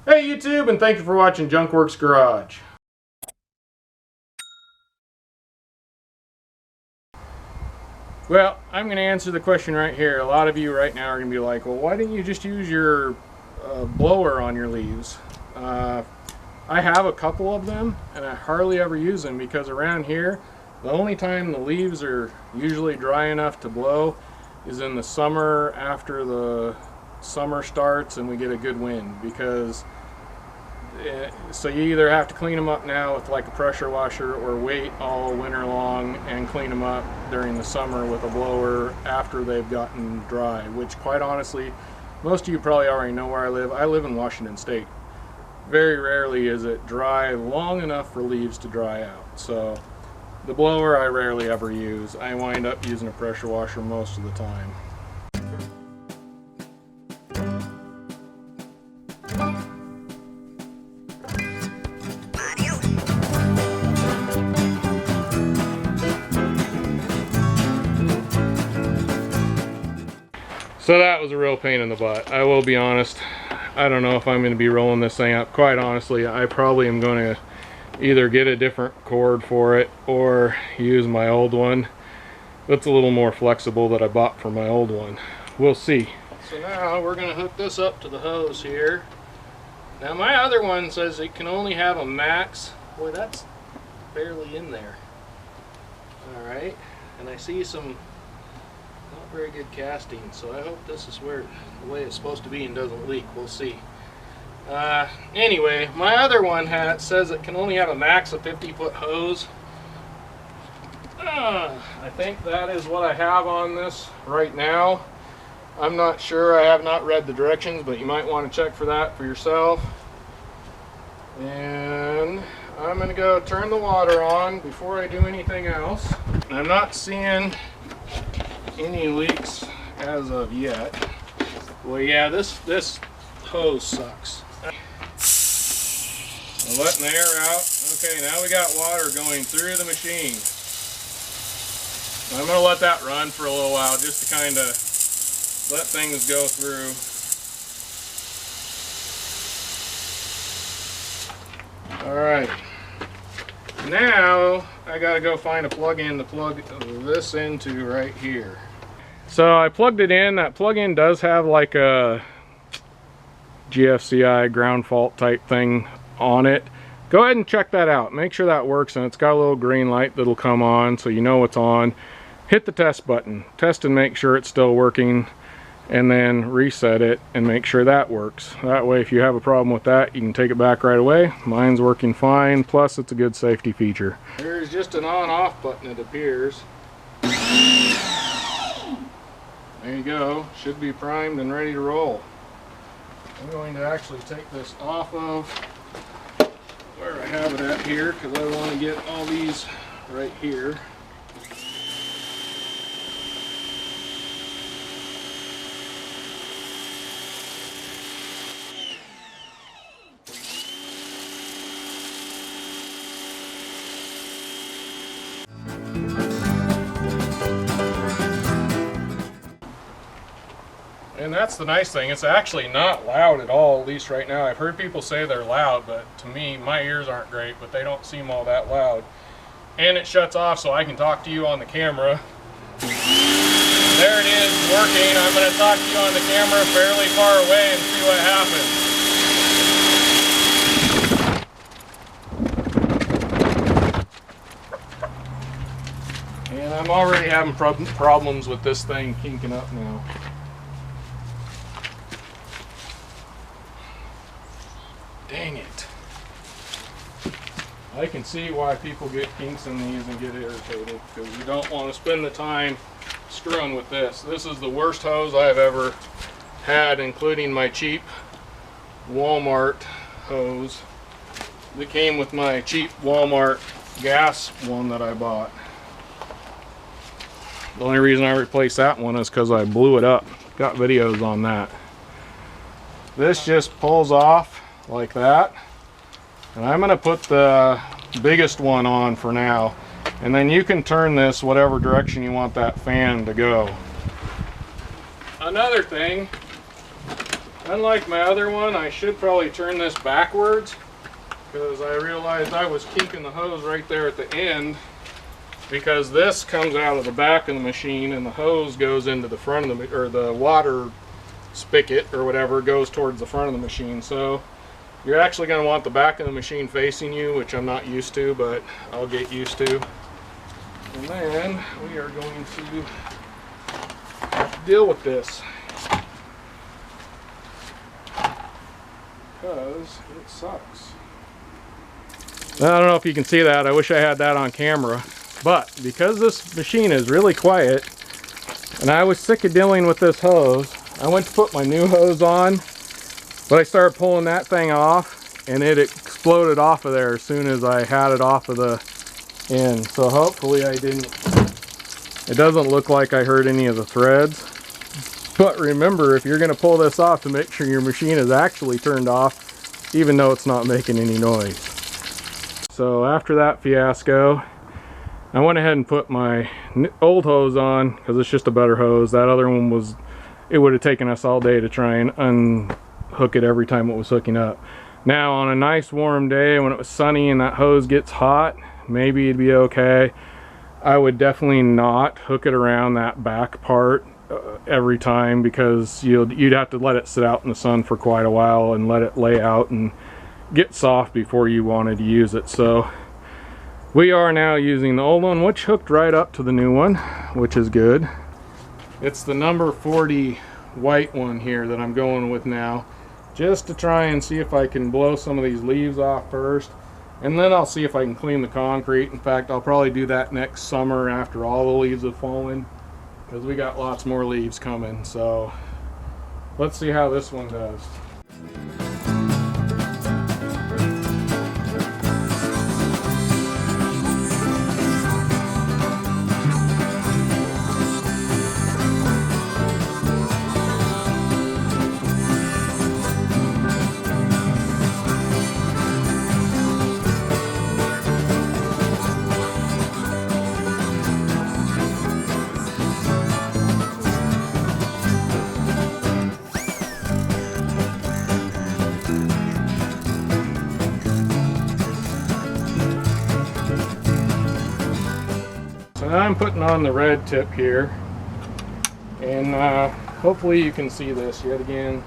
Hey YouTube, and thank you for watching Junkworks Garage. Well, I'm going to answer the question right here. A lot of you right now are going to be like, well, why didn't you just use your blower on your leaves? I have a couple of them, and I hardly ever use them because around here, the only time the leaves are usually dry enough to blow is in the summer after the summer starts and we get a good wind, because so you either have to clean them up now with like a pressure washer or wait all winter long and clean them up during the summer with a blower after they've gotten dry, which quite honestly, most of you probably already know where I live. I live in Washington State. Very rarely is it dry long enough for leaves to dry out. So the blower I rarely ever use. I wind up using a pressure washer most of the time. So that was a real pain in the butt. I will be honest. I don't know if I'm going to be rolling this thing up. Quite honestly, I probably am going to either get a different cord for it or use my old one. That's a little more flexible that I bought for my old one. We'll see. So now we're going to hook this up to the hose here. Now my other one says it can only have a max. Boy, that's barely in there. Alright, and I see some not very good casting, so I hope this is where the way it's supposed to be and doesn't leak. We'll see. Anyway, my other one says it can only have a max of 50-foot hose. I think that is what I have on this right now. I'm not sure. I have not read the directions, but you might want to check for that for yourself. And I'm going to go turn the water on before I do anything else. I'm not seeing any leaks as of yet. Well, yeah, this hose sucks. I'm letting the air out. Okay, now we got water going through the machine. I'm gonna let that run for a little while just to kind of let things go through. All right, now I gotta go find a plug-in to plug this into right here. So I plugged it in. That plug-in does have like a GFCI ground fault type thing on it. Go ahead and check that out. Make sure that works, and it's got a little green light that'll come on so you know it's on. Hit the test button. Test and make sure it's still working, and then reset it and make sure that works. That way if you have a problem with that, you can take it back right away. Mine's working fine, plus it's a good safety feature. There's just an on-off button, it appears. There you go. Should be primed and ready to roll. I'm going to actually take this off of where I have it at here, because I want to get all these right here. And that's the nice thing, it's actually not loud at all, at least right now. I've heard people say they're loud, but to me, my ears aren't great, but they don't seem all that loud. And it shuts off so I can talk to you on the camera. There it is, working. I'm going to talk to you on the camera fairly far away and see what happens. And I'm already having problems with this thing kinking up now. Dang it. I can see why people get kinks in these and get irritated, because you don't want to spend the time screwing with this. This is the worst hose I've ever had, including my cheap Walmart hose that came with my cheap Walmart gas one that I bought. The only reason I replaced that one is because I blew it up. Got videos on that. This just pulls off like that, and I'm going to put the biggest one on for now, and then you can turn this whatever direction you want that fan to go. Another thing Unlike my other one, I should probably turn this backwards because I realized I was kinking the hose right there at the end, because this comes out of the back of the machine and the hose goes into the front of the, or the water spigot or whatever goes towards the front of the machine. So you're actually going to want the back of the machine facing you, which I'm not used to, but I'll get used to. And then we are going to have to deal with this because it sucks. I don't know if you can see that. I wish I had that on camera. But because this machine is really quiet and I was sick of dealing with this hose, I went to put my new hose on, but I started pulling that thing off and it exploded off of there as soon as I had it off of the end. So hopefully I didn't, it doesn't look like I hurt any of the threads. But remember, if you're going to pull this off, to make sure your machine is actually turned off, even though it's not making any noise. So after that fiasco, I went ahead and put my old hose on because it's just a better hose. That other one was, it would have taken us all day to try and unhook it every time it was hooking up. Now on a nice warm day when it was sunny and that hose gets hot, maybe it'd be okay. I would definitely not hook it around that back part every time, because you'd have to let it sit out in the sun for quite a while and let it lay out and get soft before you wanted to use it. So we are now using the old one, which hooked right up to the new one, which is good. It's the number 40 white one here that I'm going with now, just to try and see if I can blow some of these leaves off first, and then I'll see if I can clean the concrete. In fact, I'll probably do that next summer after all the leaves have fallen, because we got lots more leaves coming. So let's see how this one does. Now I'm putting on the red tip here, and hopefully you can see this. Yet again,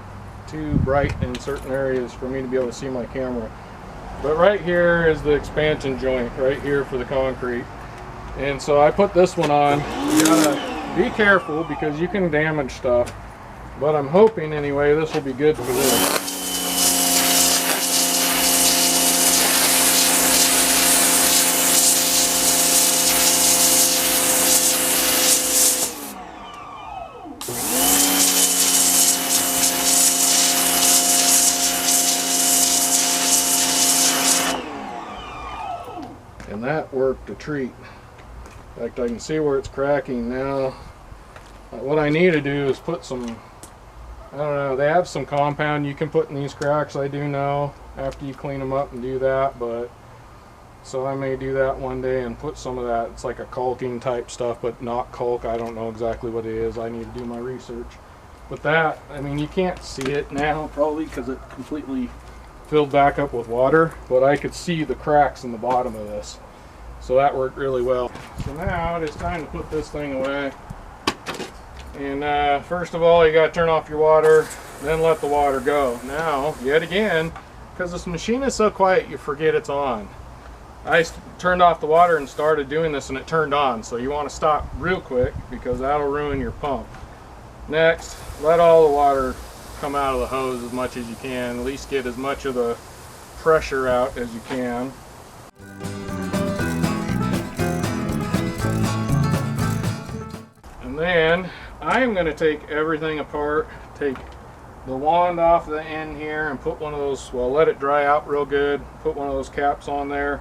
too bright in certain areas for me to be able to see my camera. But right here is the expansion joint right here for the concrete, and so I put this one on. You gotta be careful because you can damage stuff, but I'm hoping anyway this will be good for this. And that worked a treat. In fact, I can see where it's cracking now. What I need to do is put some, I don't know, they have some compound you can put in these cracks, I do know, after you clean them up and do that. But so I may do that one day and put some of that. It's like a caulking type stuff, but not caulk. I don't know exactly what it is. I need to do my research. But that, I mean, you can't see it now probably because it completely filled back up with water, but I could see the cracks in the bottom of this. So that worked really well. So now it is time to put this thing away. And first of all, you got to turn off your water, then let the water go. Now, yet again, because this machine is so quiet, you forget it's on. I turned off the water and started doing this and it turned on. So you want to stop real quick because that'll ruin your pump. Next, let all the water come out of the hose as much as you can. At least get as much of the pressure out as you can. And then I'm going to take everything apart, take the wand off the end here and put one of those, well, let it dry out real good, put one of those caps on there.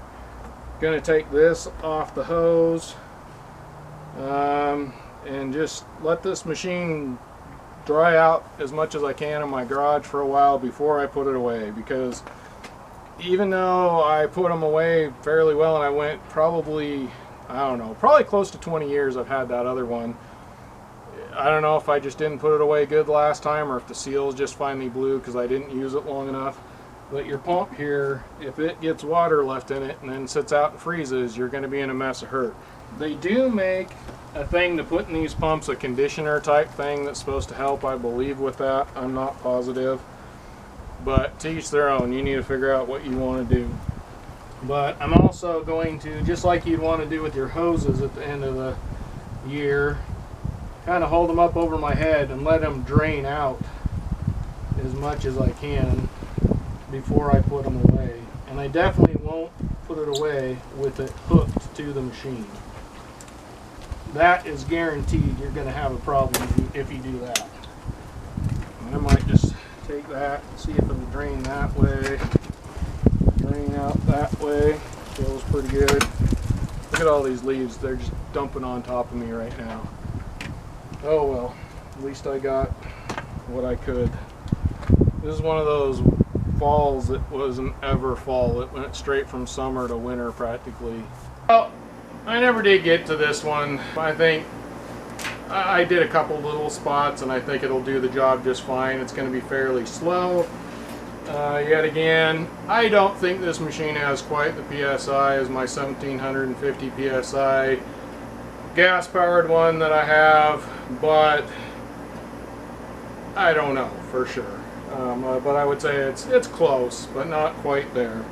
Going to take this off the hose and just let this machine dry out as much as I can in my garage for a while before I put it away, because even though I put them away fairly well, and I went probably, I don't know, probably close to 20 years I've had that other one, I don't know if I just didn't put it away good last time or if the seals just finally blew because I didn't use it long enough. But your pump here, if it gets water left in it and then sits out and freezes, you're going to be in a mess of hurt. They do make a thing to put in these pumps, a conditioner type thing that's supposed to help, I believe, with that. I'm not positive. But to each their own. You need to figure out what you want to do. But I'm also going to, just like you'd want to do with your hoses at the end of the year, kind of hold them up over my head and let them drain out as much as I can before I put them away. And I definitely won't put it away with it hooked to the machine. That is guaranteed you're going to have a problem if you do that. I might just take that and see if it'll drain that way. Drain out that way. Feels pretty good. Look at all these leaves. They're just dumping on top of me right now. Oh well. At least I got what I could. This is one of those falls that wasn't ever fall. It went straight from summer to winter practically. Well, I never did get to this one. I think I did a couple little spots and I think it'll do the job just fine. It's going to be fairly slow. Yet again, I don't think this machine has quite the PSI as my 1750 PSI gas powered one that I have, but I don't know for sure. But I would say it's close, but not quite there.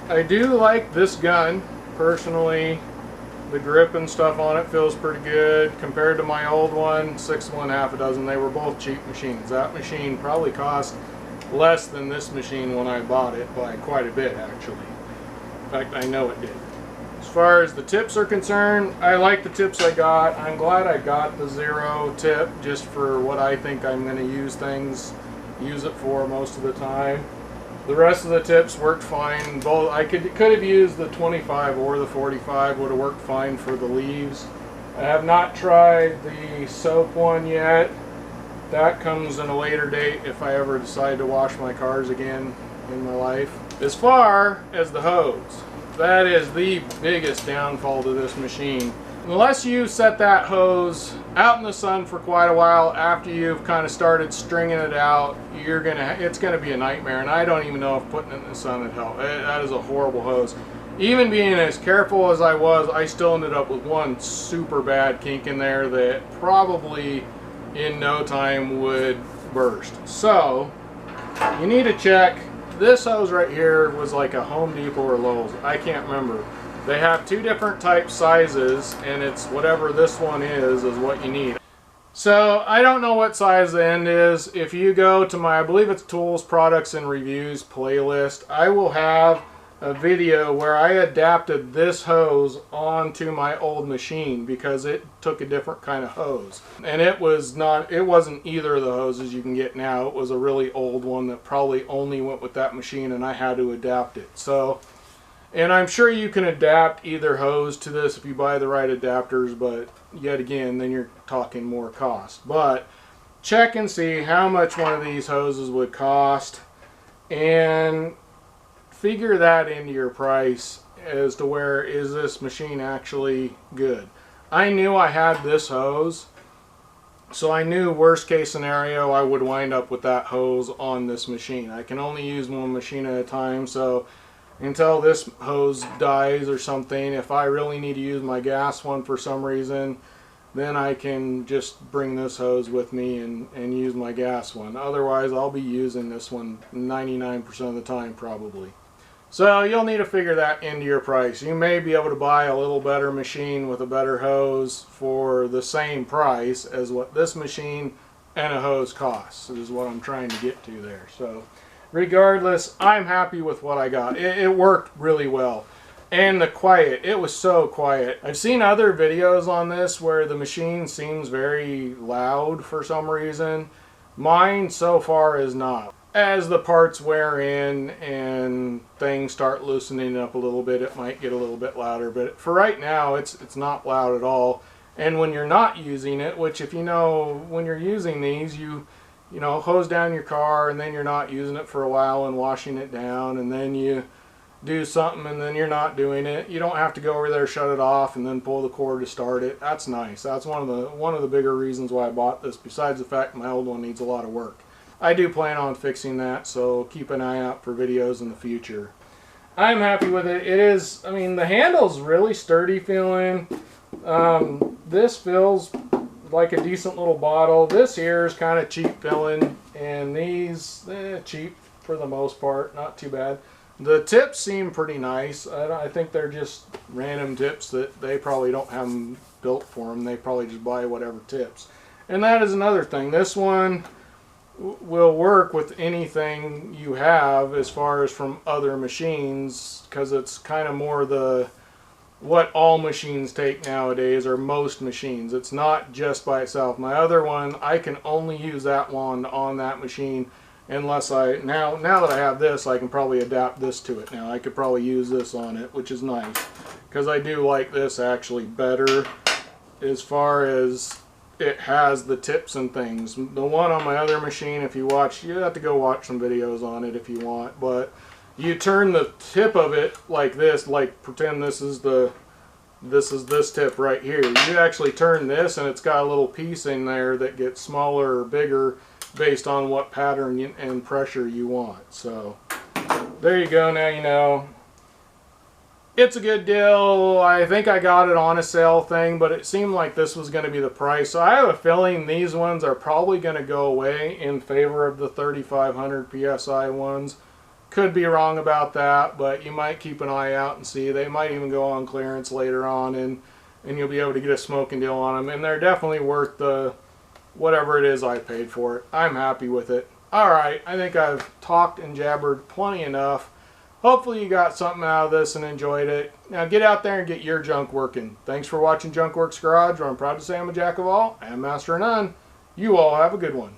I do like this gun personally. The grip and stuff on it feels pretty good compared to my old one, 6.5 half a dozen. They were both cheap machines. That machine probably cost less than this machine when I bought it by quite a bit actually. In fact, I know it did. As far as the tips are concerned, I like the tips I got. I'm glad I got the 0 tip just for what I think I'm going to use it for most of the time. The rest of the tips worked fine. Both I could have used the 25 or the 45, would have worked fine for the leaves. I have not tried the soap one yet. That comes in a later date if I ever decide to wash my cars again in my life. As far as the hose, that is the biggest downfall to this machine. Unless you set that hose out in the sun for quite a while after you've kind of started stringing it out, it's gonna be a nightmare. And I don't even know if putting it in the sun would help. That is a horrible hose. Even being as careful as I was, I still ended up with one super bad kink in there that probably in no time would burst. So you need to check. This hose right here was like a Home Depot or Lowe's, I can't remember. They have 2 different type sizes, and it's whatever this one is what you need. So I don't know what size the end is. If you go to my, I believe it's Tools, Products, and Reviews playlist, I will have a video where I adapted this hose onto my old machine because it took a different kind of hose. And it wasn't either of the hoses you can get now. It was a really old one that probably only went with that machine, and I had to adapt it. So, and I'm sure you can adapt either hose to this if you buy the right adapters, but yet again, then you're talking more cost. But check and see how much one of these hoses would cost and figure that into your price as to where is this machine actually good. I knew I had this hose, so I knew worst case scenario I would wind up with that hose on this machine. I can only use one machine at a time, so until this hose dies or something, if I really need to use my gas one for some reason, then I can just bring this hose with me and use my gas one. Otherwise, I'll be using this one 99% of the time probably. So you'll need to figure that into your price. You may be able to buy a little better machine with a better hose for the same price as what this machine and a hose costs, is what I'm trying to get to there. So regardless, I'm happy with what I got. It worked really well. And the quiet, it was so quiet. I've seen other videos on this where the machine seems very loud for some reason. Mine so far is not. As the parts wear in and things start loosening up a little bit, it might get a little bit louder, but for right now it's not loud at all. And when you're not using it, which if you know, when you're using these, you hose down your car and then you're not using it for a while and washing it down, and then you do something and then you're not doing it. You don't have to go over there, shut it off, and then pull the cord to start it. That's nice. That's one of the bigger reasons why I bought this, besides the fact my old one needs a lot of work. I do plan on fixing that, so keep an eye out for videos in the future. I'm happy with it. It is, I mean, the handle's really sturdy feeling. This feels like a decent little bottle. This here is kind of cheap feeling, and these, cheap for the most part, not too bad. The tips seem pretty nice. I think they're just random tips that they probably don't have them built for them. They probably just buy whatever tips. And that is another thing. This one will work with anything you have as far as from other machines, because it's kind of more what all machines take nowadays, or most machines. It's not just by itself. My other one, I can only use that one on that machine unless now that I have this, I can probably adapt this to it. Now I could probably use this on it, which is nice, because I do like this actually better as far as it has the tips and things. The one on my other machine, if you watch, you have to go watch some videos on it if you want, but you turn the tip of it like this, like pretend this is this tip right here. You actually turn this and it's got a little piece in there that gets smaller or bigger based on what pattern and pressure you want. So there you go. Now you know. It's a good deal. I think I got it on a sale thing, but it seemed like this was going to be the price. So I have a feeling these ones are probably going to go away in favor of the 3500 PSI ones. Could be wrong about that, but you might keep an eye out and see. They might even go on clearance later on, and you'll be able to get a smoking deal on them. And they're definitely worth the whatever it is I paid for it. I'm happy with it. Alright, I think I've talked and jabbered plenty enough. Hopefully you got something out of this and enjoyed it. Now get out there and get your junk working. Thanks for watching Junk Works Garage, where I'm proud to say I'm a jack of all and master of none. You all have a good one.